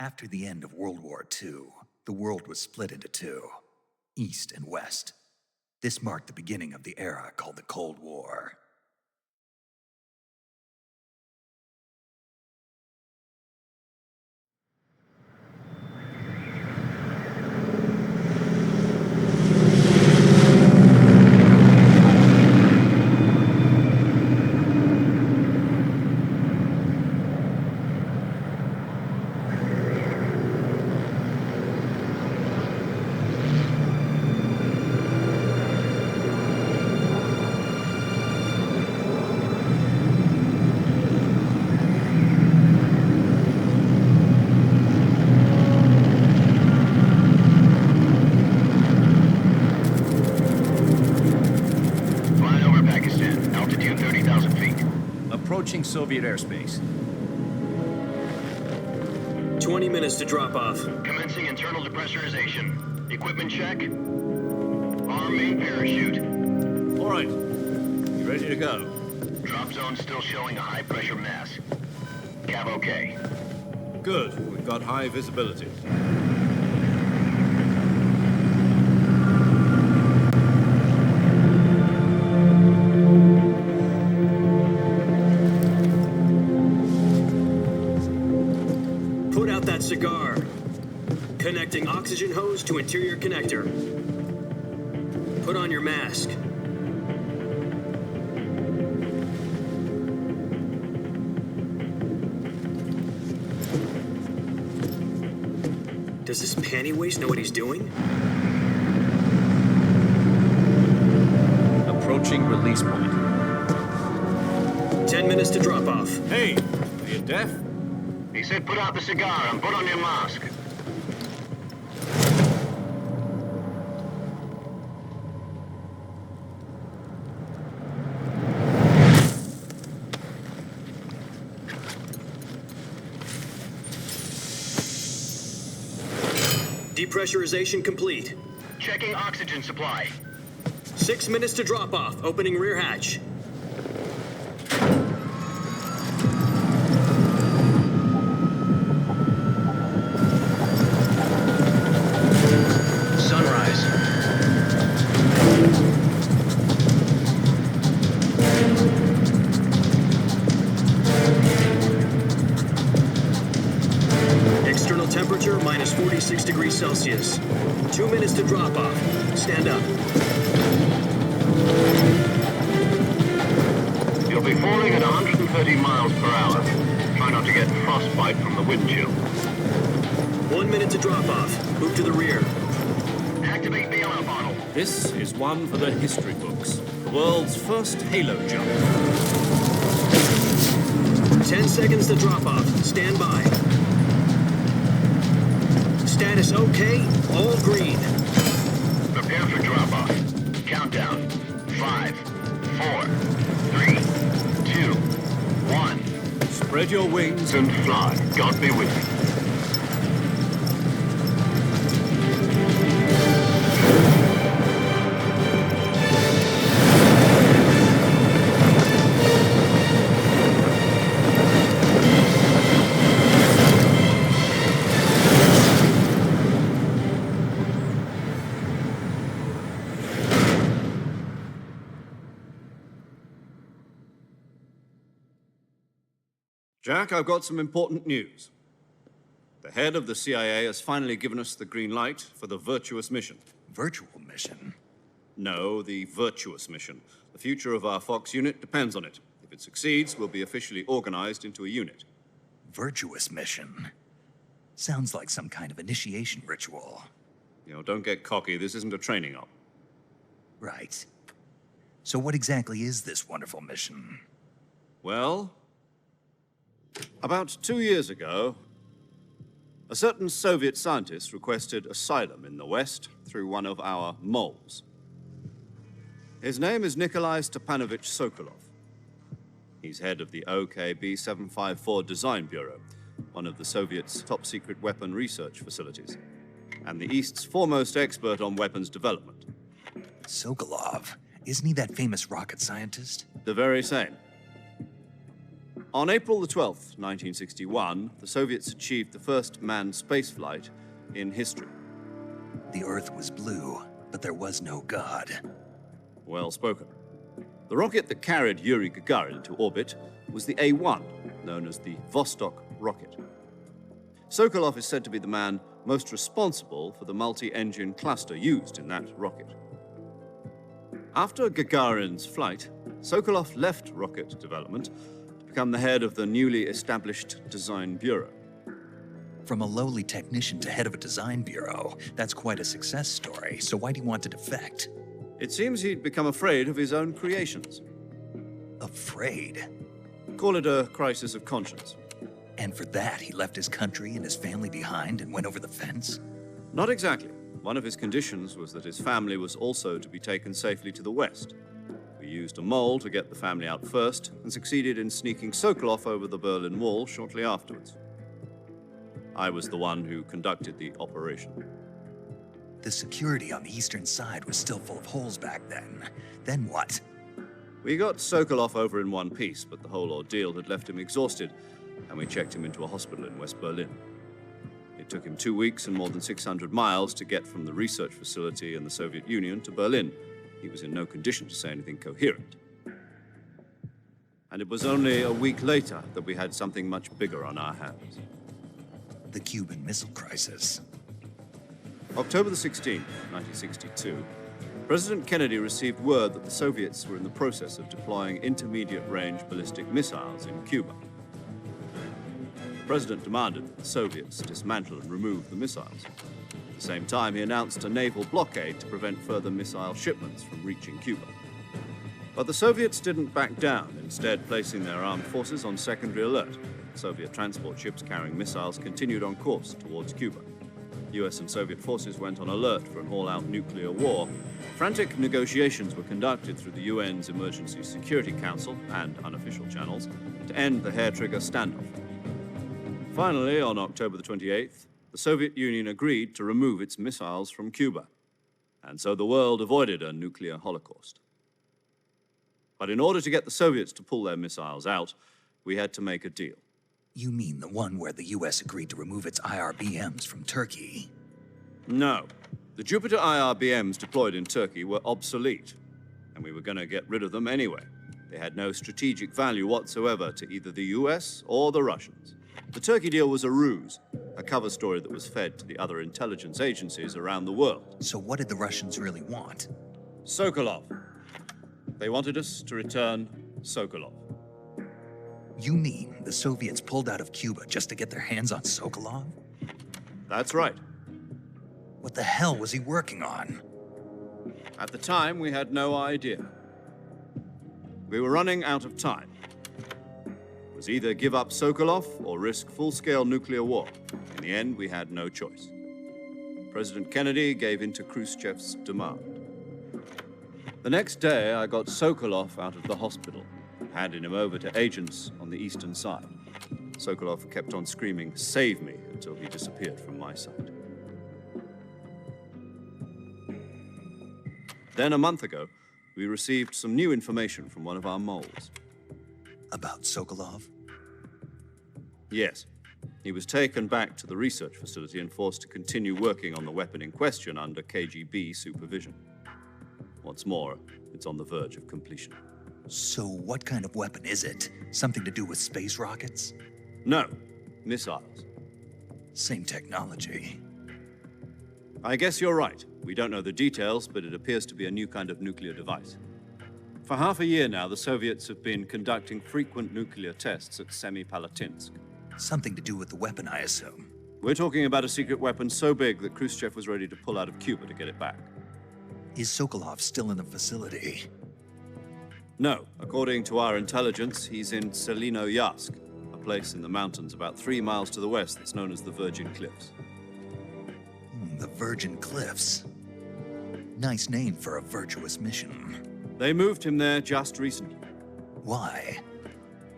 After the end of World War II, the world was split into two, East and West. This marked the beginning of the era called the Cold War. Approaching Soviet airspace. 20 minutes to drop off. Commencing internal depressurization. Equipment check. Arm main parachute. All right. You ready to go? Drop zone still showing a high pressure mass. Cav okay. Good. We've got high visibility. Cigar. Connecting oxygen hose to interior connector. Put on your mask. Does this panty waste know what he's doing? Approaching release point. 10 minutes to drop off. Hey, are you deaf? He said put out the cigar and put on your mask. Depressurization complete. Checking oxygen supply. 6 minutes to drop off. Opening rear hatch. Temperature minus 46 degrees Celsius. 2 minutes to drop off. Stand up. You'll be falling at 130 miles per hour. Try not to get frostbite from the wind chill. 1 minute to drop off. Move to the rear. Activate the yellow bottle. This is one for the history books. The world's first halo jump. 10 seconds to drop off. Stand by. Status okay, all green. Prepare for drop-off. Countdown. 5, 4, 3, 2, 1. Spread your wings And fly. God be with you. Jack, I've got some important news. The head of the CIA has finally given us the green light for the virtuous mission. Virtual mission? No, the virtuous mission. The future of our Fox unit depends on it. If it succeeds, we'll be officially organized into a unit. Virtuous mission? Sounds like some kind of initiation ritual. You know, don't get cocky. This isn't a training op. Right. So what exactly is this wonderful mission? Well, about 2 years ago, a certain Soviet scientist requested asylum in the West through one of our moles. His name is Nikolai Stepanovich Sokolov. He's head of the OKB 754 Design Bureau, one of the Soviets' top-secret weapon research facilities, and the East's foremost expert on weapons development. Sokolov? Isn't he that famous rocket scientist? The very same. On April the 12th, 1961, the Soviets achieved the first manned spaceflight in history. The Earth was blue, but there was no God. Well spoken. The rocket that carried Yuri Gagarin into orbit was the A-1, known as the Vostok rocket. Sokolov is said to be the man most responsible for the multi-engine cluster used in that rocket. After Gagarin's flight, Sokolov left rocket development to become the head of the newly established Design Bureau. From a lowly technician to head of a design bureau, that's quite a success story, so why do you want to defect? It seems he'd become afraid of his own creations. Afraid? Call it a crisis of conscience. And for that, he left his country and his family behind and went over the fence? Not exactly. One of his conditions was that his family was also to be taken safely to the west. We used a mole to get the family out first and succeeded in sneaking Sokolov over the Berlin Wall shortly afterwards. I was the one who conducted the operation. The security on the eastern side was still full of holes back then. Then what? We got Sokolov over in one piece, but the whole ordeal had left him exhausted, and we checked him into a hospital in West Berlin. It took him 2 weeks and more than 600 miles to get from the research facility in the Soviet Union to Berlin. He was in no condition to say anything coherent. And it was only a week later that we had something much bigger on our hands. The Cuban Missile Crisis. October the 16th, 1962, President Kennedy received word that the Soviets were in the process of deploying intermediate-range ballistic missiles in Cuba. The president demanded that the Soviets dismantle and remove the missiles. At the same time, he announced a naval blockade to prevent further missile shipments from reaching Cuba. But the Soviets didn't back down, instead placing their armed forces on secondary alert. Soviet transport ships carrying missiles continued on course towards Cuba. US and Soviet forces went on alert for an all-out nuclear war. Frantic negotiations were conducted through the UN's Emergency Security Council and unofficial channels to end the hair-trigger standoff. Finally, on October the 28th, the Soviet Union agreed to remove its missiles from Cuba. And so the world avoided a nuclear holocaust. But in order to get the Soviets to pull their missiles out, we had to make a deal. You mean the one where the US agreed to remove its IRBMs from Turkey? No. The Jupiter IRBMs deployed in Turkey were obsolete, and we were going to get rid of them anyway. They had no strategic value whatsoever to either the US or the Russians. The Turkey deal was a ruse, a cover story that was fed to the other intelligence agencies around the world. So what did the Russians really want? Sokolov. They wanted us to return Sokolov. You mean the Soviets pulled out of Cuba just to get their hands on Sokolov? That's right. What the hell was he working on? At the time, we had no idea. We were running out of time. It was either give up Sokolov or risk full-scale nuclear war. In the end, we had no choice. President Kennedy gave in to Khrushchev's demand. The next day, I got Sokolov out of the hospital, handing him over to agents on the eastern side. Sokolov kept on screaming, "Save me," until he disappeared from my sight. Then, a month ago, we received some new information from one of our moles. About Sokolov? Yes. He was taken back to the research facility and forced to continue working on the weapon in question under KGB supervision. What's more, it's on the verge of completion. So what kind of weapon is it? Something to do with space rockets? No, missiles. Same technology. I guess you're right. We don't know the details, but it appears to be a new kind of nuclear device. For half a year now, the Soviets have been conducting frequent nuclear tests at Semipalatinsk. Something to do with the weapon, I assume. We're talking about a secret weapon so big that Khrushchev was ready to pull out of Cuba to get it back. Is Sokolov still in the facility? No. According to our intelligence, he's in Selino-Yarsk, a place in the mountains about 3 miles to the west that's known as the Virgin Cliffs. The Virgin Cliffs. Nice name for a virtuous mission. They moved him there just recently. Why?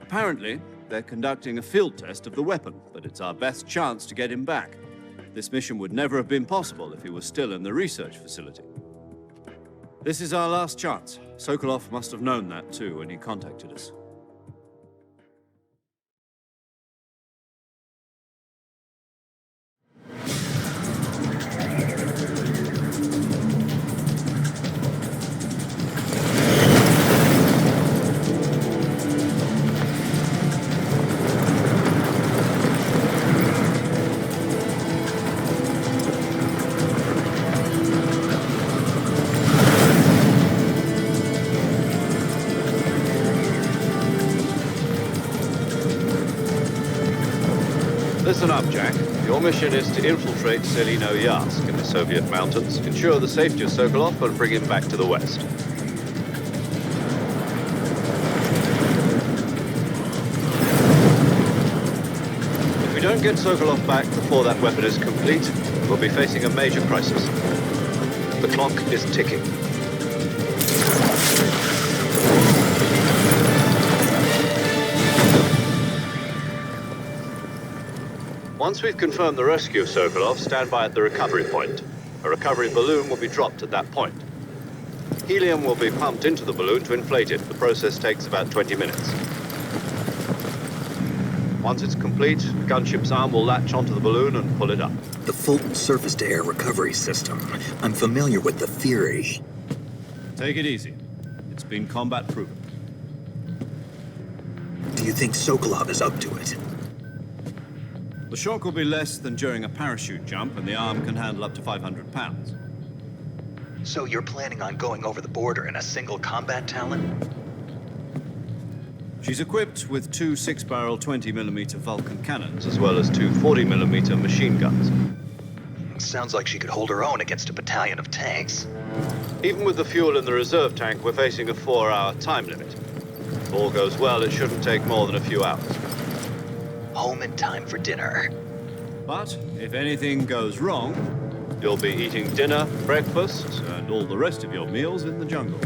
Apparently, they're conducting a field test of the weapon, but it's our best chance to get him back. This mission would never have been possible if he was still in the research facility. This is our last chance. Sokolov must have known that too when he contacted us. Listen up, Jack. Your mission is to infiltrate Selino Yask in the Soviet mountains, ensure the safety of Sokolov, and bring him back to the West. If we don't get Sokolov back before that weapon is complete, we'll be facing a major crisis. The clock is ticking. Once we've confirmed the rescue of Sokolov, stand by at the recovery point. A recovery balloon will be dropped at that point. Helium will be pumped into the balloon to inflate it. The process takes about 20 minutes. Once it's complete, the gunship's arm will latch onto the balloon and pull it up. The Fulton surface-to-air recovery system. I'm familiar with the theory. Take it easy. It's been combat proven. Do you think Sokolov is up to it? The shock will be less than during a parachute jump, and the arm can handle up to 500 pounds. So you're planning on going over the border in a single combat Talon? She's equipped with two 6-barrel 20mm Vulcan cannons, as well as two 40mm machine guns. Sounds like she could hold her own against a battalion of tanks. Even with the fuel in the reserve tank, we're facing a 4-hour time limit. If all goes well, it shouldn't take more than a few hours. Home in time for dinner. But if anything goes wrong, you'll be eating dinner, breakfast, and all the rest of your meals in the jungle.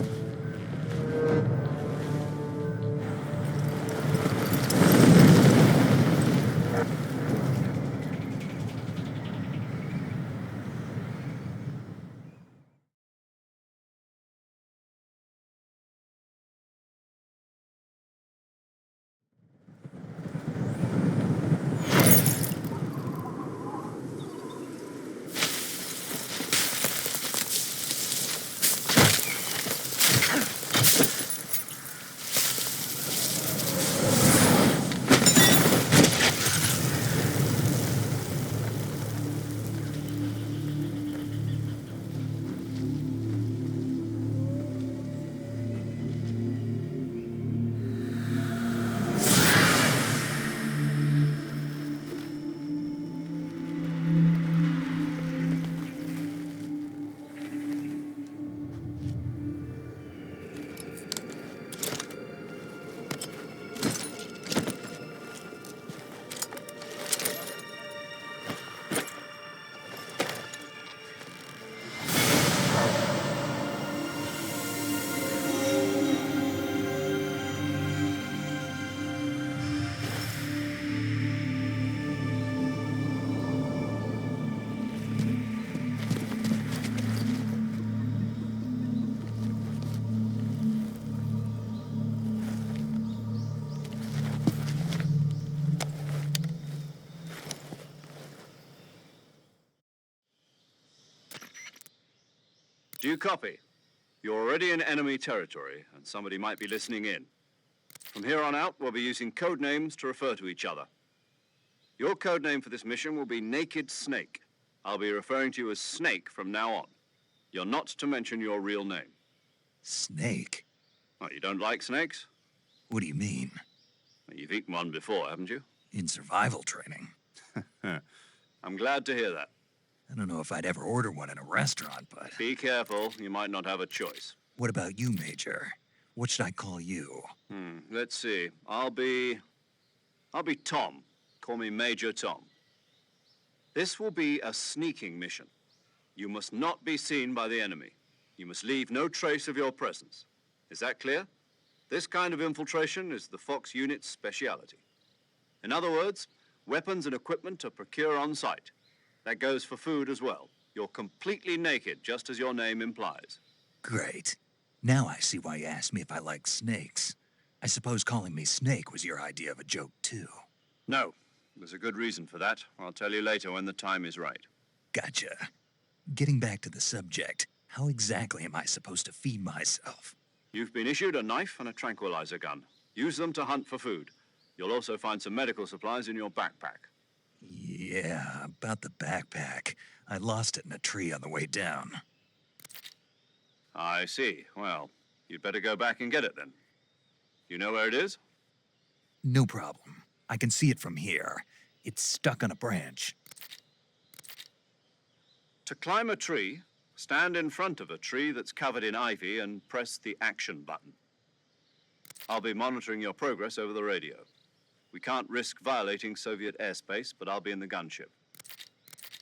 Do you copy? You're already in enemy territory, and somebody might be listening in. From here on out, we'll be using code names to refer to each other. Your code name for this mission will be Naked Snake. I'll be referring to you as Snake from now on. You're not to mention your real name. Snake? Oh, you don't like snakes? What do you mean? Well, you've eaten one before, haven't you? In survival training. I'm glad to hear that. I don't know if I'd ever order one in a restaurant, but... Be careful, you might not have a choice. What about you, Major? What should I call you? Let's see. I'll be Tom. Call me Major Tom. This will be a sneaking mission. You must not be seen by the enemy. You must leave no trace of your presence. Is that clear? This kind of infiltration is the Fox unit's speciality. In other words, weapons and equipment are procured on site. That goes for food as well. You're completely naked, just as your name implies. Great. Now I see why you asked me if I like snakes. I suppose calling me Snake was your idea of a joke, too. No, there's a good reason for that. I'll tell you later when the time is right. Gotcha. Getting back to the subject, how exactly am I supposed to feed myself? You've been issued a knife and a tranquilizer gun. Use them to hunt for food. You'll also find some medical supplies in your backpack. Yeah, about the backpack. I lost it in a tree on the way down. I see. Well, you'd better go back and get it then. You know where it is? No problem. I can see it from here. It's stuck on a branch. To climb a tree, stand in front of a tree that's covered in ivy and press the action button. I'll be monitoring your progress over the radio. We can't risk violating Soviet airspace, but I'll be in the gunship.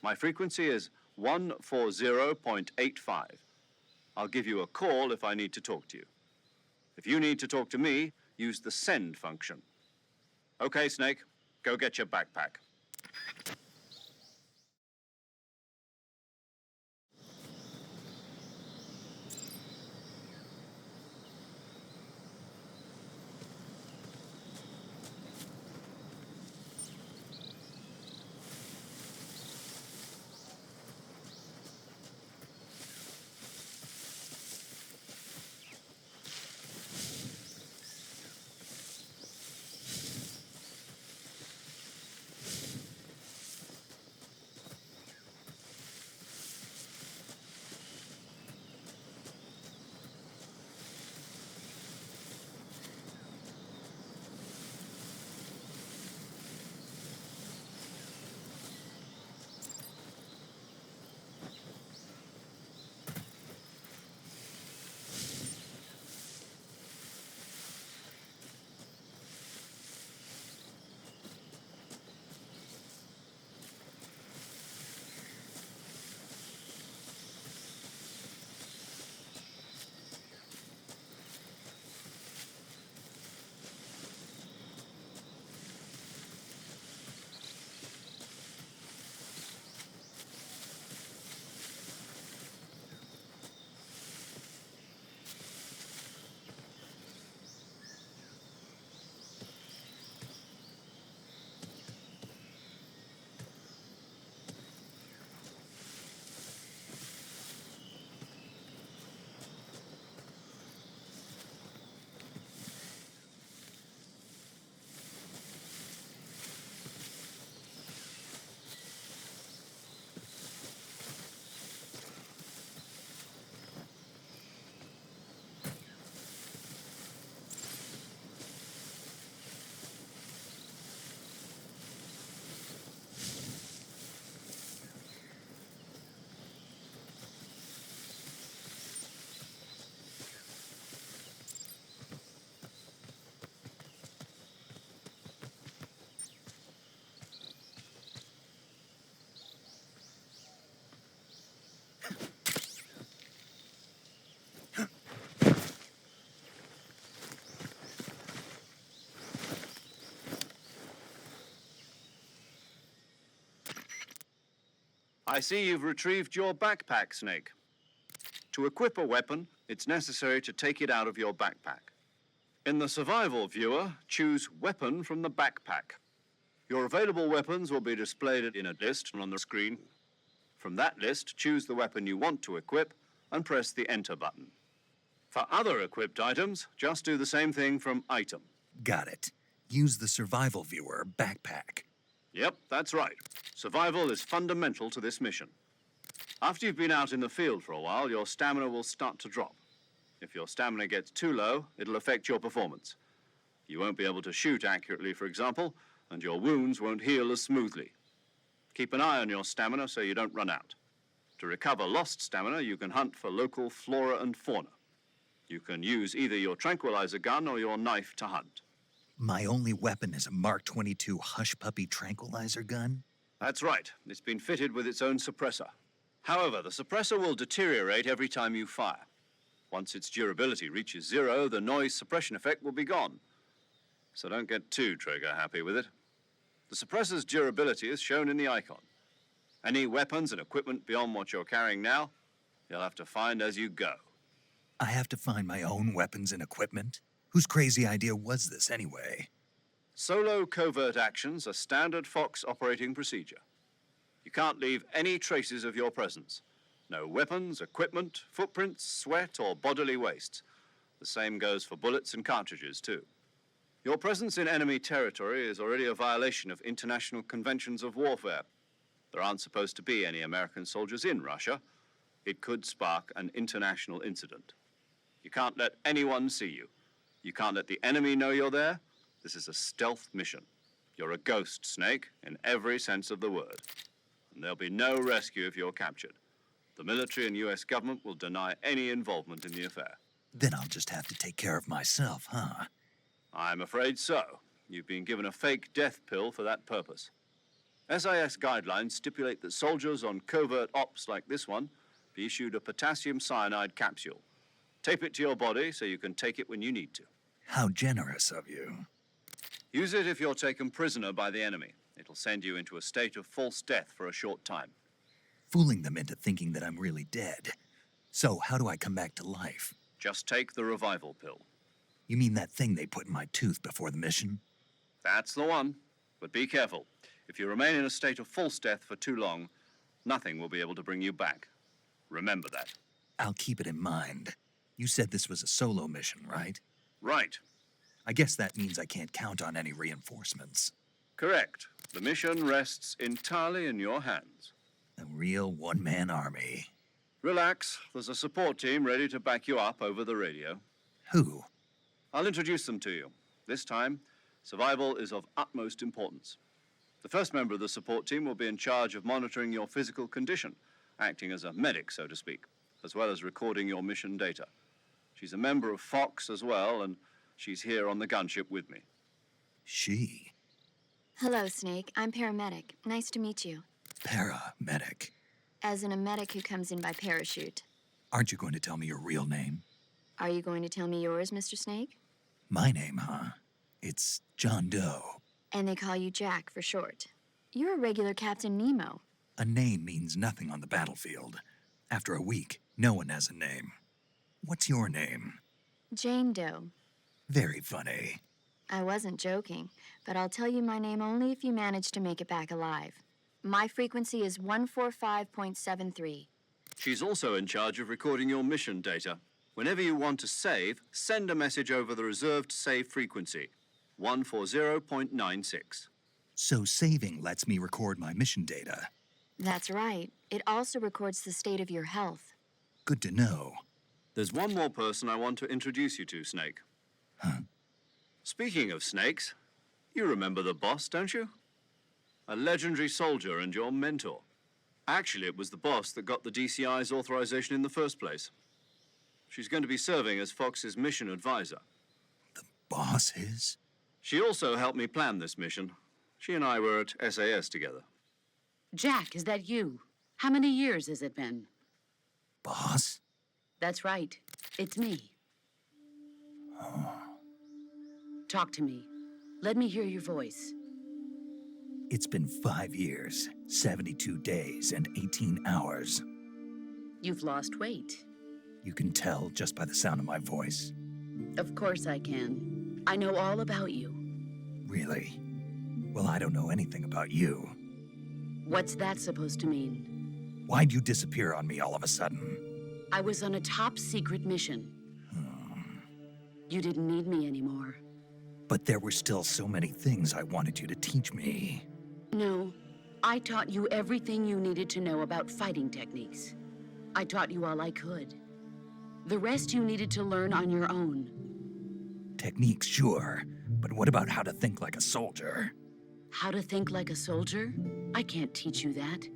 My frequency is 140.85. I'll give you a call if I need to talk to you. If you need to talk to me, use the send function. Okay, Snake, go get your backpack. I see you've retrieved your backpack, Snake. To equip a weapon, it's necessary to take it out of your backpack. In the survival viewer, choose Weapon from the backpack. Your available weapons will be displayed in a list on the screen. From that list, choose the weapon you want to equip and press the Enter button. For other equipped items, just do the same thing from Item. Got it. Use the survival viewer backpack. Yep, that's right. Survival is fundamental to this mission. After you've been out in the field for a while, your stamina will start to drop. If your stamina gets too low, it'll affect your performance. You won't be able to shoot accurately, for example, and your wounds won't heal as smoothly. Keep an eye on your stamina so you don't run out. To recover lost stamina, you can hunt for local flora and fauna. You can use either your tranquilizer gun or your knife to hunt. My only weapon is a Mark 22 Hush Puppy tranquilizer gun? That's right. It's been fitted with its own suppressor. However, the suppressor will deteriorate every time you fire. Once its durability reaches 0, the noise suppression effect will be gone. So don't get too trigger happy with it. The suppressor's durability is shown in the icon. Any weapons and equipment beyond what you're carrying now, you'll have to find as you go. I have to find my own weapons and equipment? Whose crazy idea was this anyway? Solo covert actions are standard Fox operating procedure. You can't leave any traces of your presence. No weapons, equipment, footprints, sweat, or bodily waste. The same goes for bullets and cartridges, too. Your presence in enemy territory is already a violation of international conventions of warfare. There aren't supposed to be any American soldiers in Russia. It could spark an international incident. You can't let anyone see you. You can't let the enemy know you're there. This is a stealth mission. You're a ghost, Snake, in every sense of the word. And there'll be no rescue if you're captured. The military and US government will deny any involvement in the affair. Then I'll just have to take care of myself, huh? I'm afraid so. You've been given a fake death pill for that purpose. SIS guidelines stipulate that soldiers on covert ops like this one be issued a potassium cyanide capsule. Tape it to your body so you can take it when you need to. How generous of you. Use it if you're taken prisoner by the enemy. It'll send you into a state of false death for a short time. Fooling them into thinking that I'm really dead. So, how do I come back to life? Just take the revival pill. You mean that thing they put in my tooth before the mission? That's the one. But be careful. If you remain in a state of false death for too long, nothing will be able to bring you back. Remember that. I'll keep it in mind. You said this was a solo mission, right? Right. I guess that means I can't count on any reinforcements. Correct. The mission rests entirely in your hands. A real one-man army. Relax. There's a support team ready to back you up over the radio. Who? I'll introduce them to you. This time, survival is of utmost importance. The first member of the support team will be in charge of monitoring your physical condition, acting as a medic, so to speak, as well as recording your mission data. She's a member of Fox as well, and she's here on the gunship with me. She? Hello, Snake. I'm paramedic. Nice to meet you. Paramedic. As in a medic who comes in by parachute. Aren't you going to tell me your real name? Are you going to tell me yours, Mr. Snake? My name, huh? It's John Doe. And they call you Jack for short. You're a regular Captain Nemo. A name means nothing on the battlefield. After a week, no one has a name. What's your name? Jane Doe. Very funny. I wasn't joking, but I'll tell you my name only if you manage to make it back alive. My frequency is 145.73. She's also in charge of recording your mission data. Whenever you want to save, send a message over the reserved save frequency, 140.96. So saving lets me record my mission data. That's right. It also records the state of your health. Good to know. There's one more person I want to introduce you to, Snake. Huh? Speaking of snakes, you remember the boss, don't you? A legendary soldier and your mentor. Actually, it was the boss that got the DCI's authorization in the first place. She's going to be serving as Fox's mission advisor. The boss is? She also helped me plan this mission. She and I were at SAS together. Jack, is that you? How many years has it been? Boss? That's right. It's me. Talk to me. Let me hear your voice. It's been 5 years, 72 days, and 18 hours. You've lost weight. You can tell just by the sound of my voice. Of course I can. I know all about you. Really? Well, I don't know anything about you. What's that supposed to mean? Why'd you disappear on me all of a sudden? I was on a top-secret mission. You didn't need me anymore. But there were still so many things I wanted you to teach me. No, I taught you everything you needed to know about fighting techniques. I taught you all I could. The rest you needed to learn on your own. Techniques, sure. But what about how to think like a soldier? How to think like a soldier? I can't teach you that.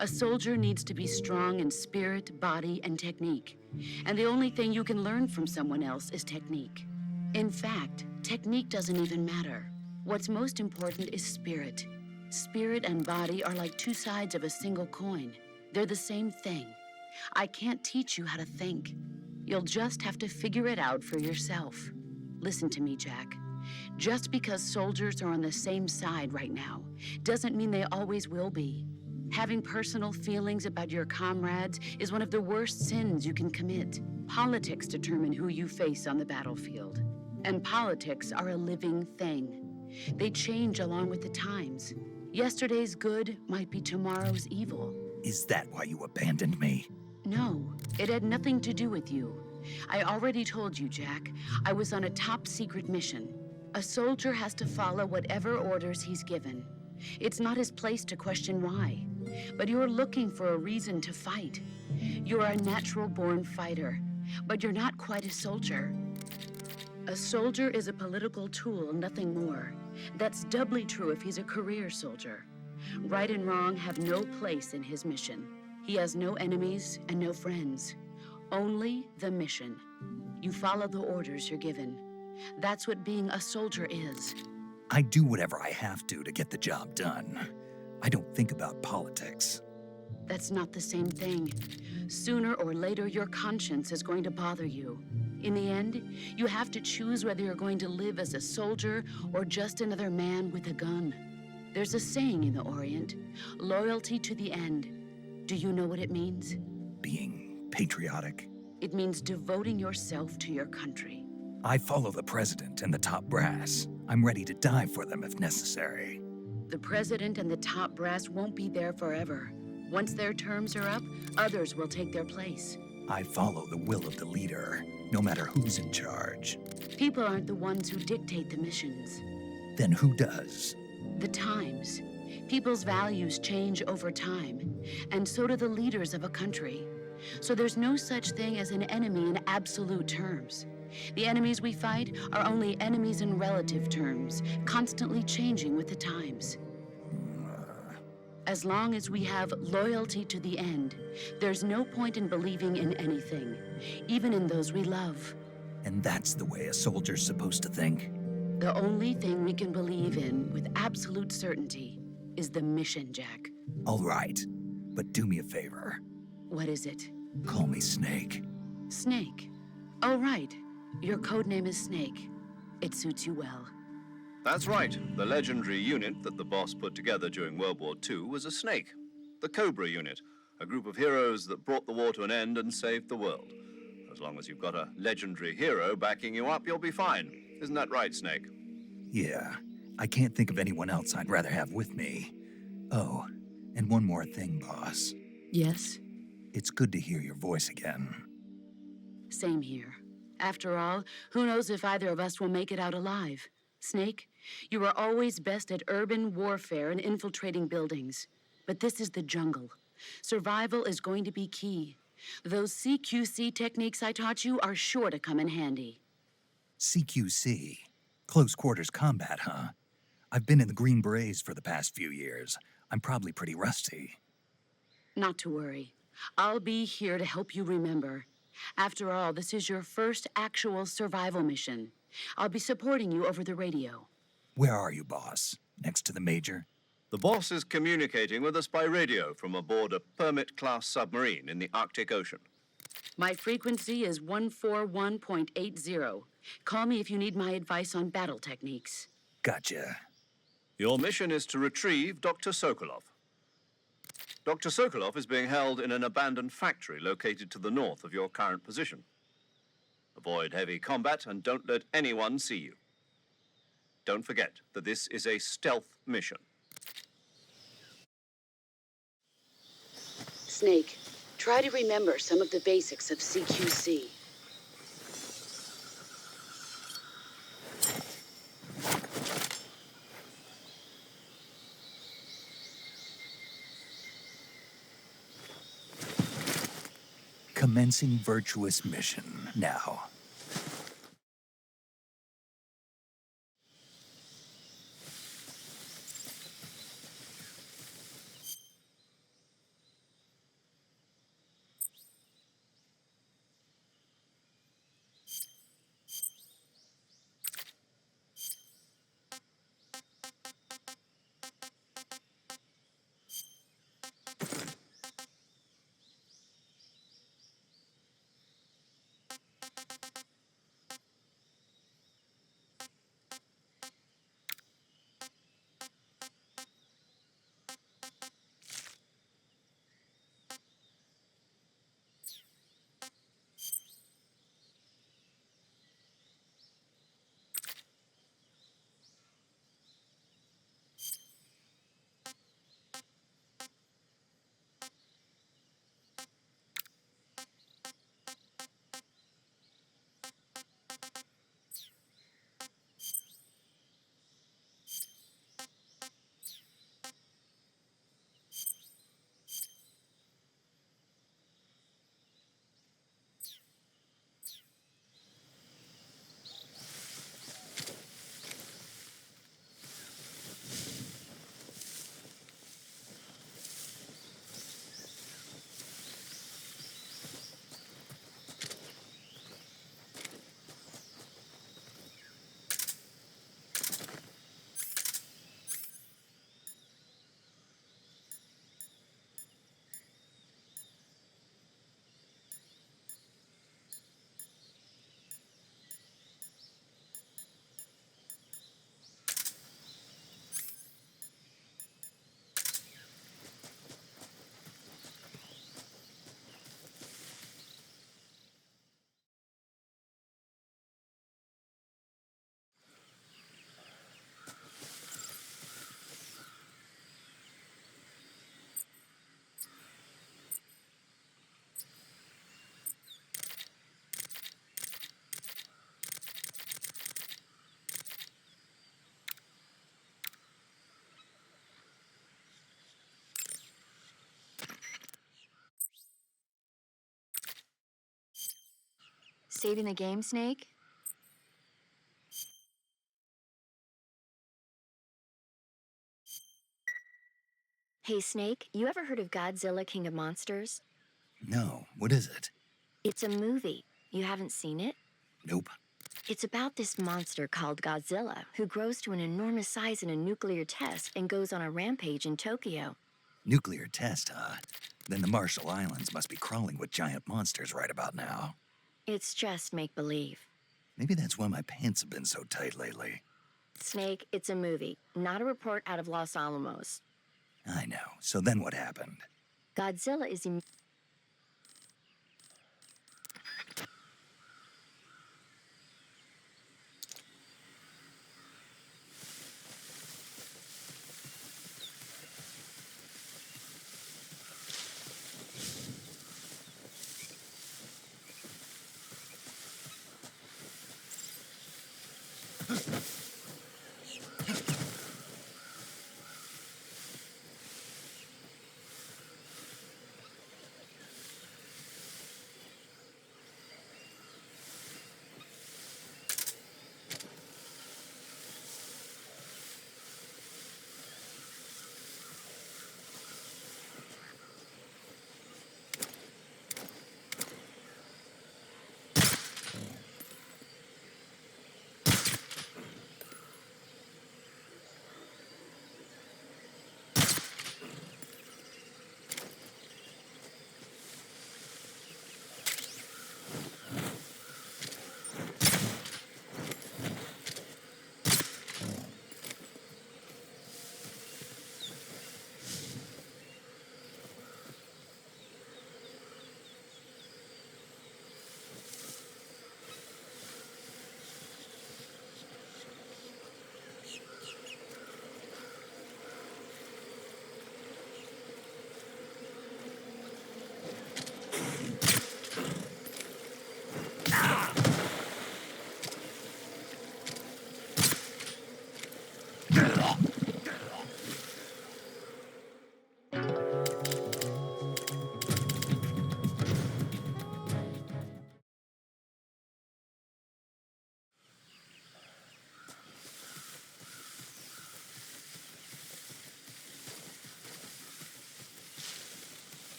A soldier needs to be strong in spirit, body, and technique. And the only thing you can learn from someone else is technique. In fact, technique doesn't even matter. What's most important is spirit. Spirit and body are like two sides of a single coin. They're the same thing. I can't teach you how to think. You'll just have to figure it out for yourself. Listen to me, Jack. Just because soldiers are on the same side right now doesn't mean they always will be. Having personal feelings about your comrades is one of the worst sins you can commit. Politics determine who you face on the battlefield. And politics are a living thing. They change along with the times. Yesterday's good might be tomorrow's evil. Is that why you abandoned me? No, it had nothing to do with you. I already told you, Jack. I was on a top-secret mission. A soldier has to follow whatever orders he's given. It's not his place to question why. But you're looking for a reason to fight. You're a natural-born fighter, but you're not quite a soldier. A soldier is a political tool, nothing more. That's doubly true if he's a career soldier. Right and wrong have no place in his mission. He has no enemies and no friends. Only the mission. You follow the orders you're given. That's what being a soldier is. I do whatever I have to get the job done. I don't think about politics. That's not the same thing. Sooner or later, your conscience is going to bother you. In the end, you have to choose whether you're going to live as a soldier or just another man with a gun. There's a saying in the Orient, loyalty to the end. Do you know what it means? Being patriotic. It means devoting yourself to your country. I follow the president and the top brass. I'm ready to die for them if necessary. The president and the top brass won't be there forever. Once their terms are up, others will take their place. I follow the will of the leader, no matter who's in charge. People aren't the ones who dictate the missions. Then who does? The times. People's values change over time, and so do the leaders of a country. So there's no such thing as an enemy in absolute terms. The enemies we fight are only enemies in relative terms, constantly changing with the times. As long as we have loyalty to the end, there's no point in believing in anything, even in those we love. And that's the way a soldier's supposed to think? The only thing we can believe in with absolute certainty is the mission, Jack. All right, but do me a favor. What is it? Call me Snake. Snake. Oh, right. Your codename is Snake. It suits you well. That's right. The legendary unit that the boss put together during World War II was a snake. The Cobra unit, a group of heroes that brought the war to an end and saved the world. As long as you've got a legendary hero backing you up, you'll be fine. Isn't that right, Snake? Yeah, I can't think of anyone else I'd rather have with me. Oh, and one more thing, boss. Yes? It's good to hear your voice again. Same here. After all, who knows if either of us will make it out alive? Snake, you are always best at urban warfare and infiltrating buildings. But this is the jungle. Survival is going to be key. Those CQC techniques I taught you are sure to come in handy. CQC? Close quarters combat, huh? I've been in the Green Berets for the past few years. I'm probably pretty rusty. Not to worry. I'll be here to help you remember. After all, this is your first actual survival mission. I'll be supporting you over the radio. Where are you, boss? Next to the Major? The boss is communicating with us by radio from aboard a Permit-class submarine in the Arctic Ocean. My frequency is 141.80. Call me if you need my advice on battle techniques. Gotcha. Your mission is to retrieve Dr. Sokolov. Dr. Sokolov is being held in an abandoned factory located to the north of your current position. Avoid heavy combat and don't let anyone see you. Don't forget that this is a stealth mission. Snake, try to remember some of the basics of CQC. Commencing virtuous mission now. Saving the game, Snake? Hey, Snake, you ever heard of Godzilla King of Monsters? No, what is it? It's a movie. You haven't seen it? Nope. It's about this monster called Godzilla, who grows to an enormous size in a nuclear test and goes on a rampage in Tokyo. Nuclear test, huh? Then the Marshall Islands must be crawling with giant monsters right about now. It's just make-believe. Maybe that's why my pants have been so tight lately. Snake, it's a movie, not a report out of Los Alamos. I know. So then what happened? Godzilla is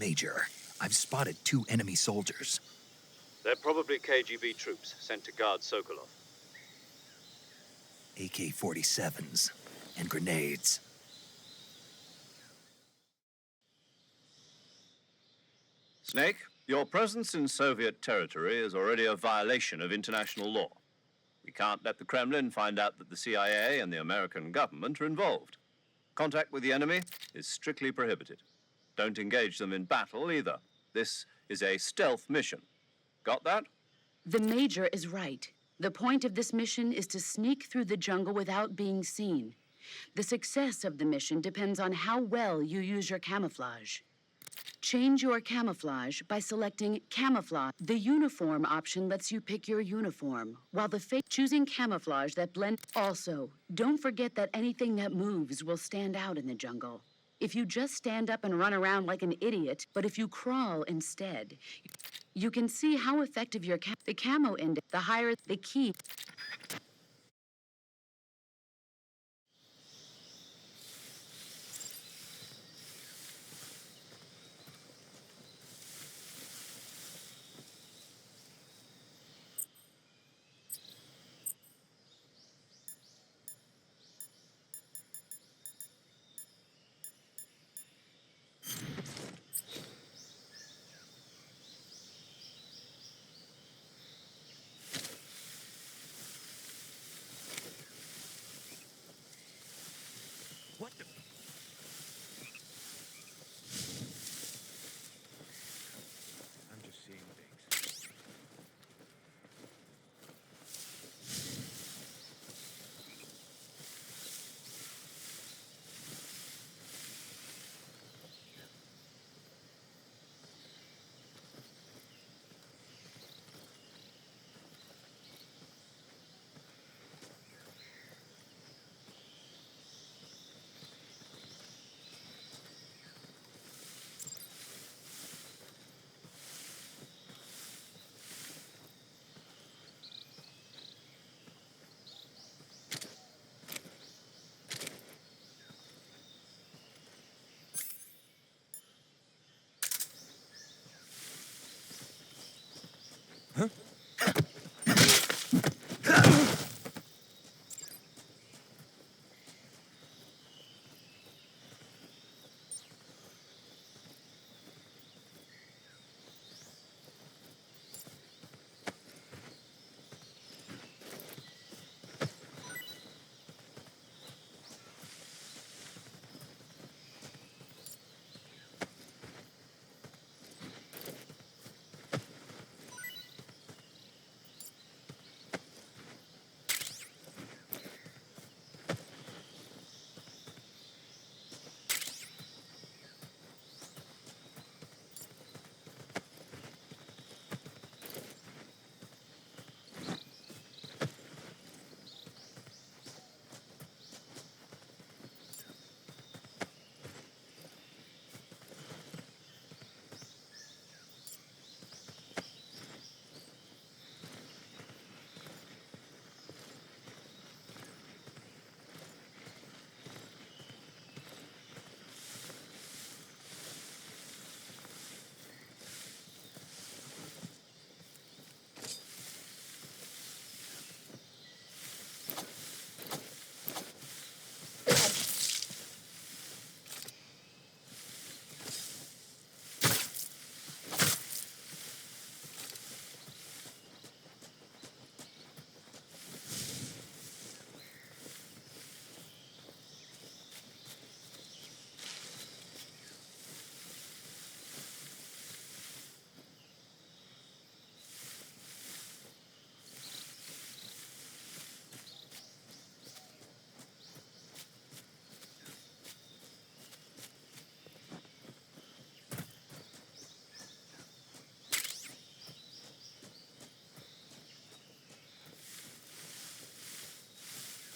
Major, I've spotted 2 enemy soldiers. They're probably KGB troops sent to guard Sokolov. AK-47s and grenades. Snake, your presence in Soviet territory is already a violation of international law. We can't let the Kremlin find out that the CIA and the American government are involved. Contact with the enemy is strictly prohibited. Don't engage them in battle either. This is a stealth mission. Got that? The Major is right. The point of this mission is to sneak through the jungle without being seen. The success of the mission depends on how well you use your camouflage. Change your camouflage by selecting Camouflage. The uniform option lets you pick your uniform, while choosing camouflage that blends. Also, don't forget that anything that moves will stand out in the jungle. If you just stand up and run around like an idiot, but if you crawl instead, you can see how effective your the camo index, the higher the key. What the? I'm just seeing things.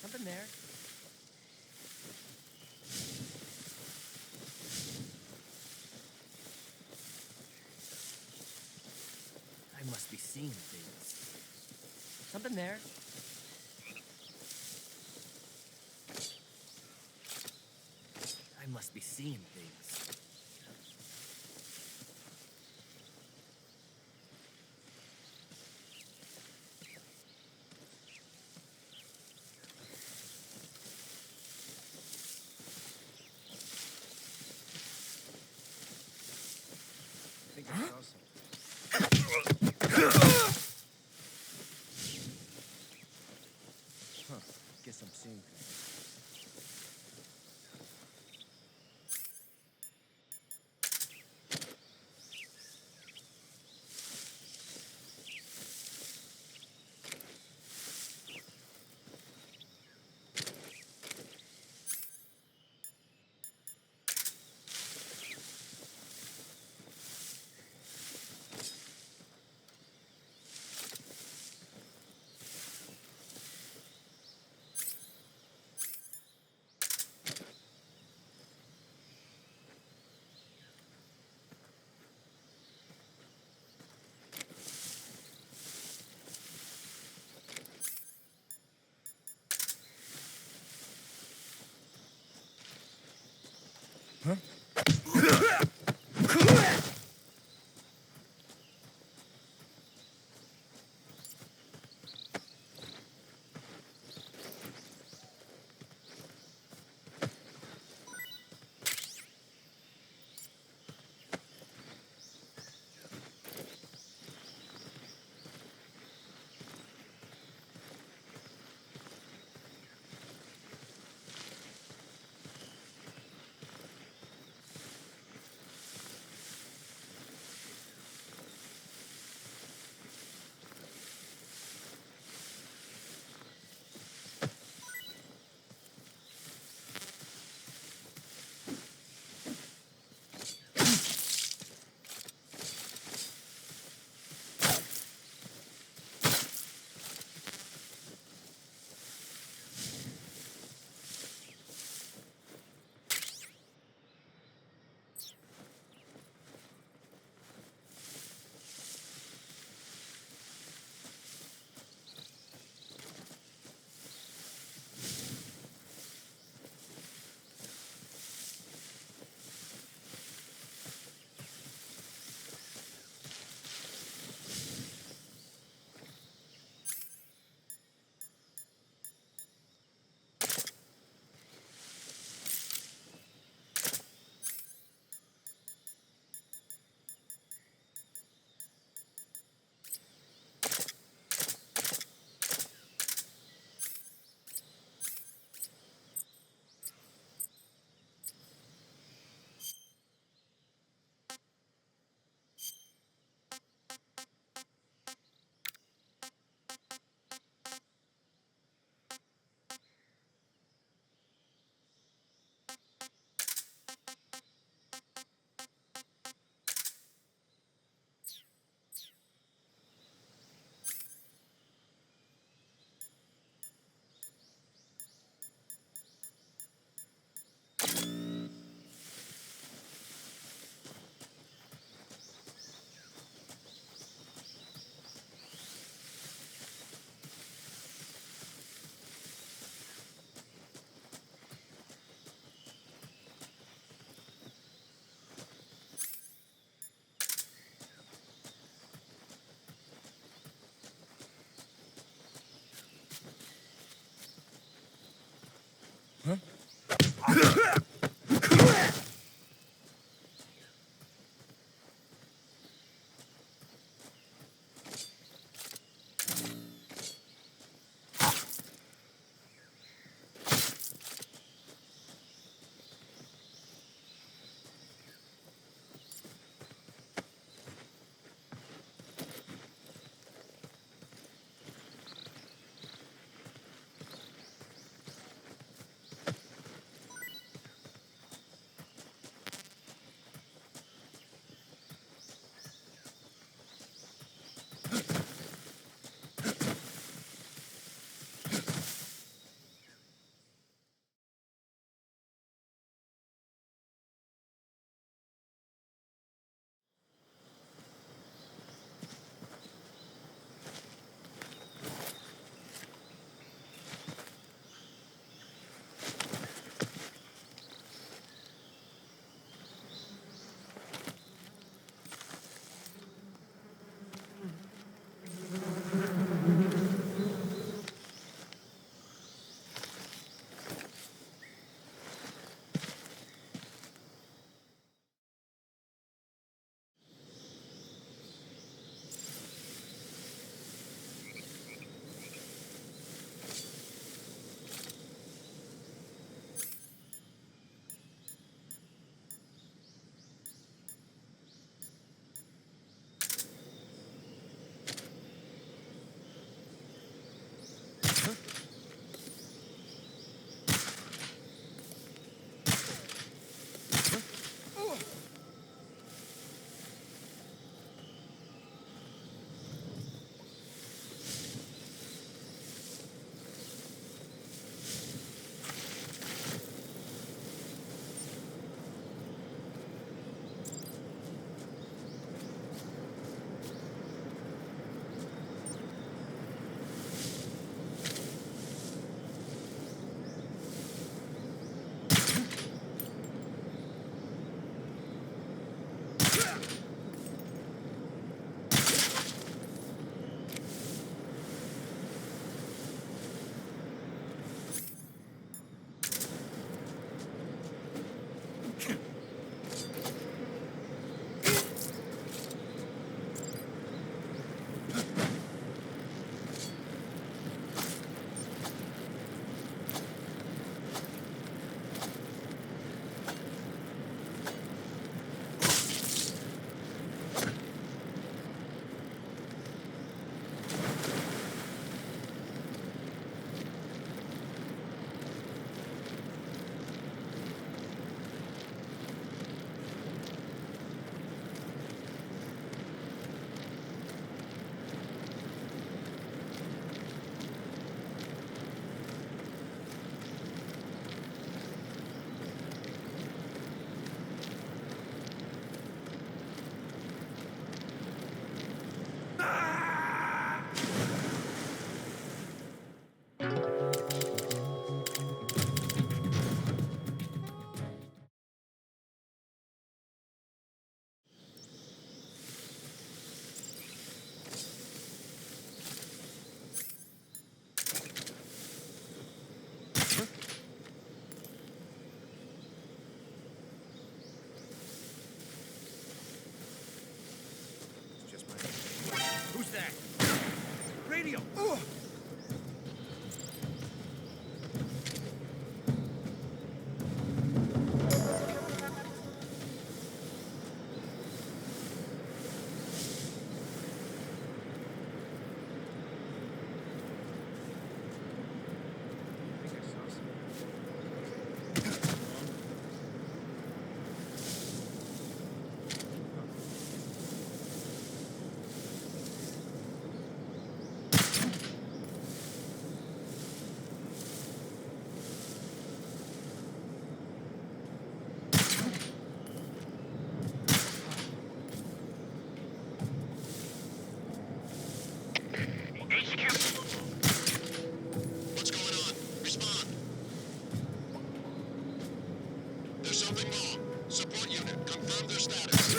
Something there. I must be seeing things. Something there. I must be seeing things. HQ. What's going on? Respond. There's something wrong. Support unit, confirm their status.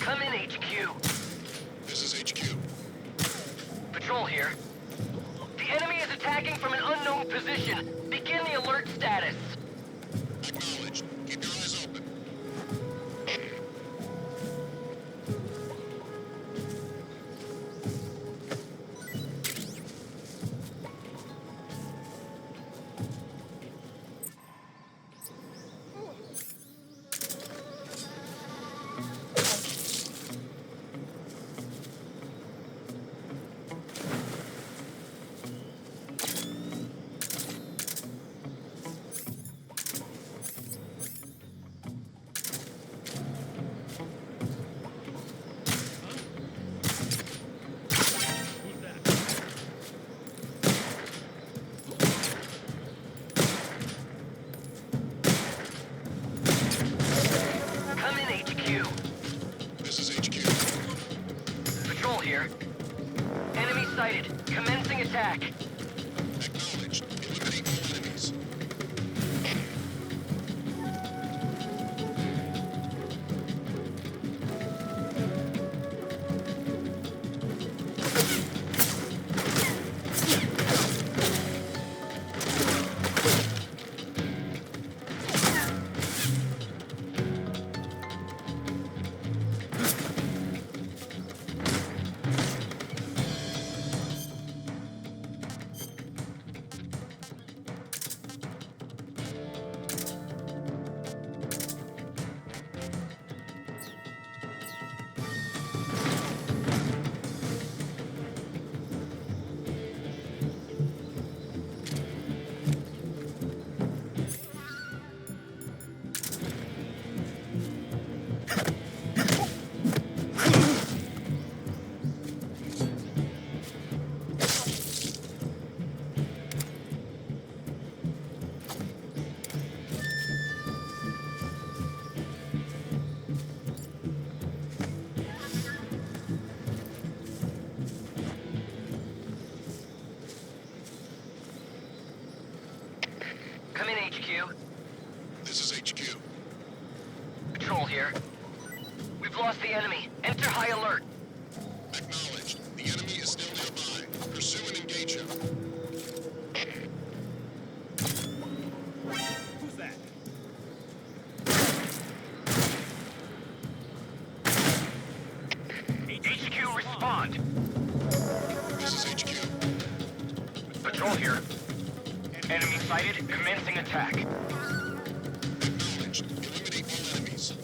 Come in, HQ. This is HQ. Patrol here. The enemy is attacking from an unknown position. Begin the alert status. Acknowledged. Keep your eyes open. Come in, HQ. This is HQ. Patrol here. Enemy sighted. Commencing attack. Acknowledged. Eliminate all enemies. Come in, HQ. This is HQ. Patrol here. We've lost the enemy. Enter high alert. Acknowledged. The enemy is still nearby. Pursue and engage him. Who's that? HQ, respond. This is HQ. Patrol here. Enemy sighted. Commencing attack. Acknowledged. Eliminate all enemies.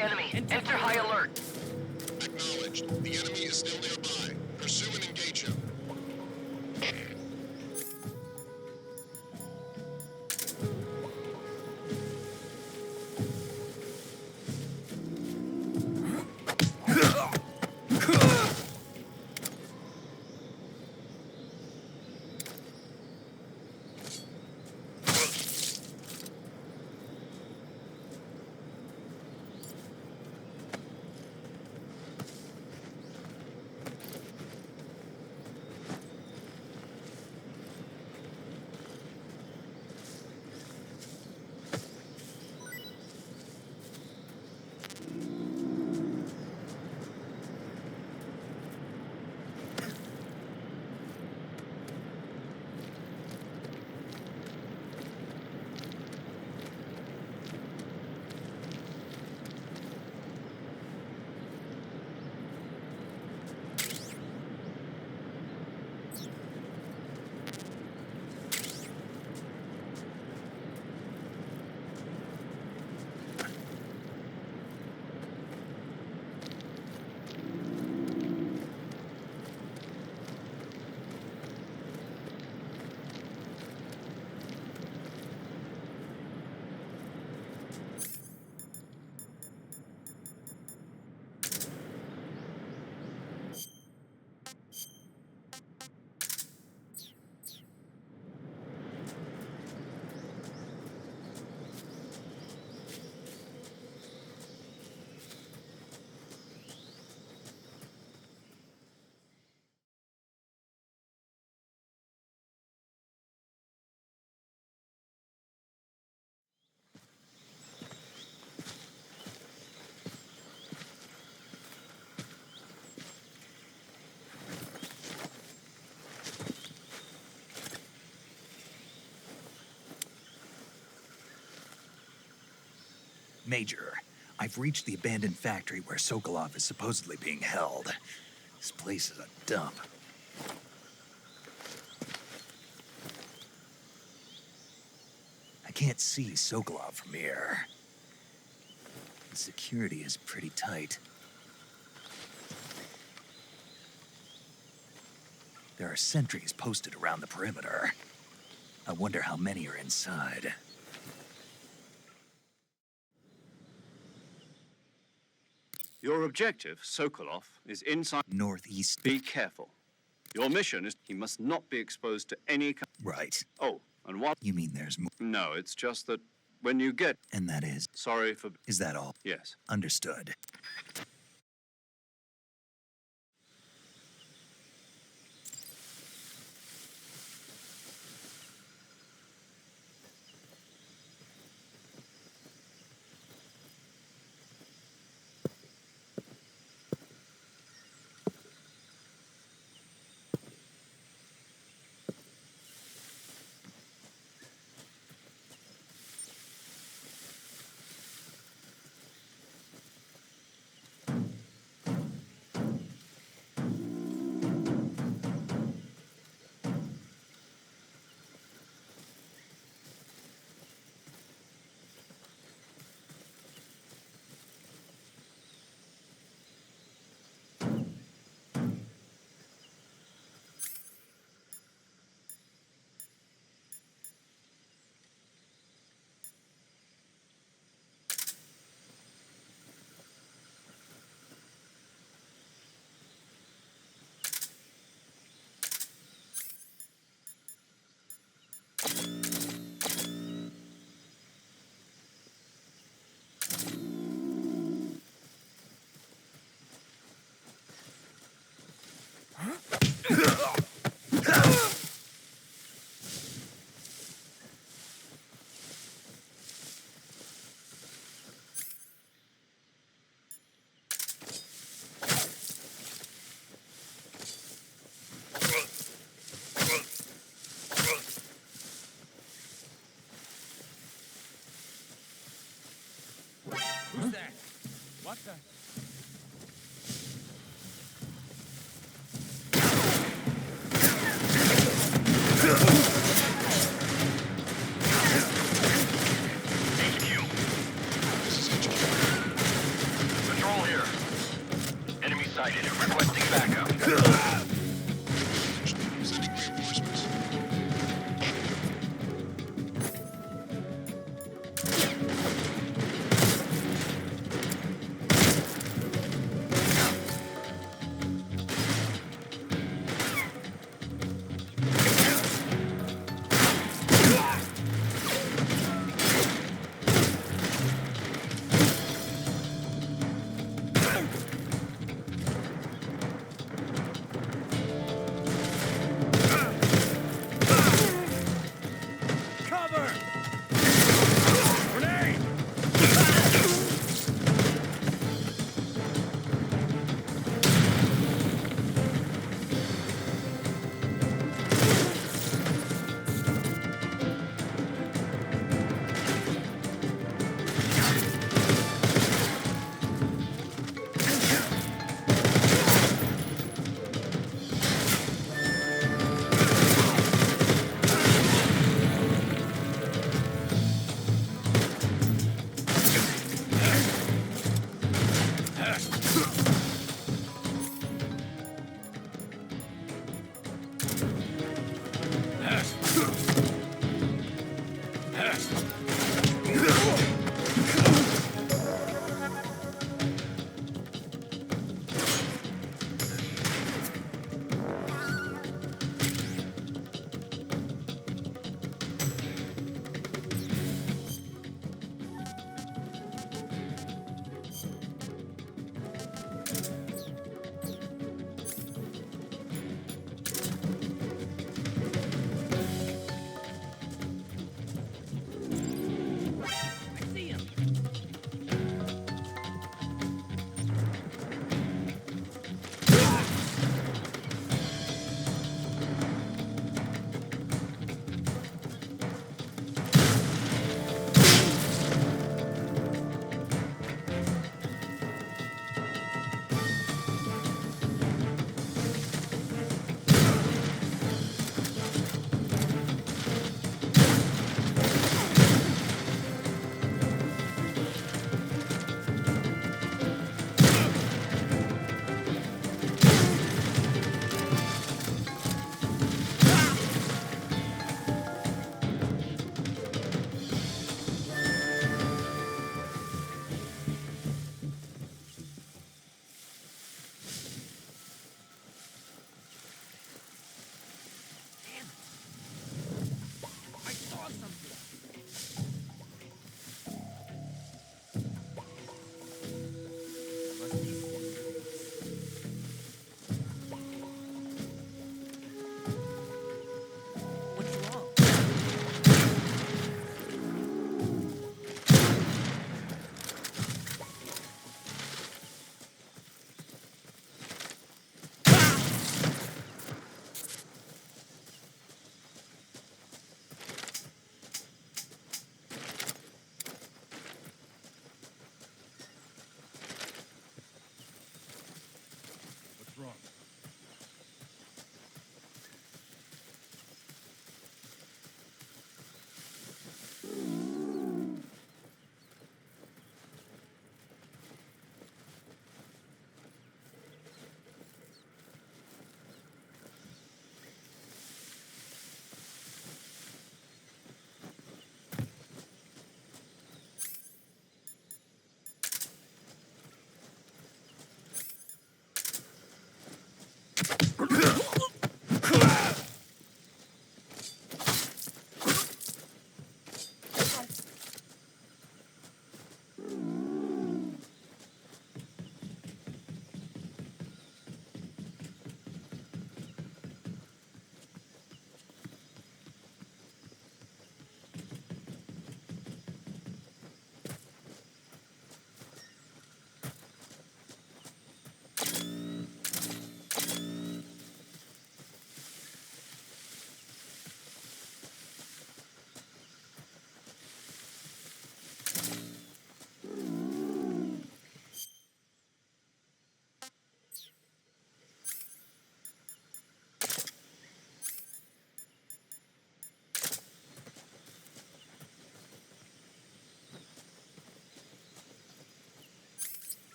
the enemy. Enter high alert. Acknowledged. The enemy is still nearby. Pursue and engage him. Major, I've reached the abandoned factory where Sokolov is supposedly being held. This place is a dump. I can't see Sokolov from here. The security is pretty tight. There are sentries posted around the perimeter. I wonder how many are inside. Your objective, Sokolov, is inside... Northeast. Be careful. Your mission is he must not be exposed to any... Right. Oh, and what... You mean there's more? No, it's just that when you get... And that is? Sorry for... Is that all? Yes. Understood. Who's that? What the? HQ. This is HQ.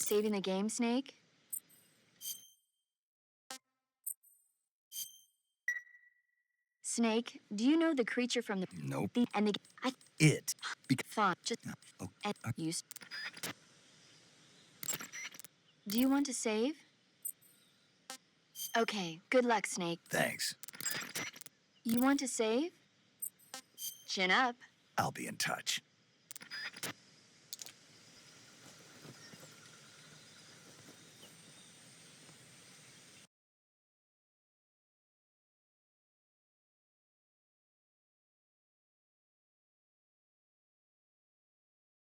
Saving the game, Snake? Snake, do you know the creature from the... Nope. And the... I... It. Fine, just... Oh, And use... Do you want to save? Okay, good luck, Snake. thanks. You want to save? Chin up. I'll be in touch.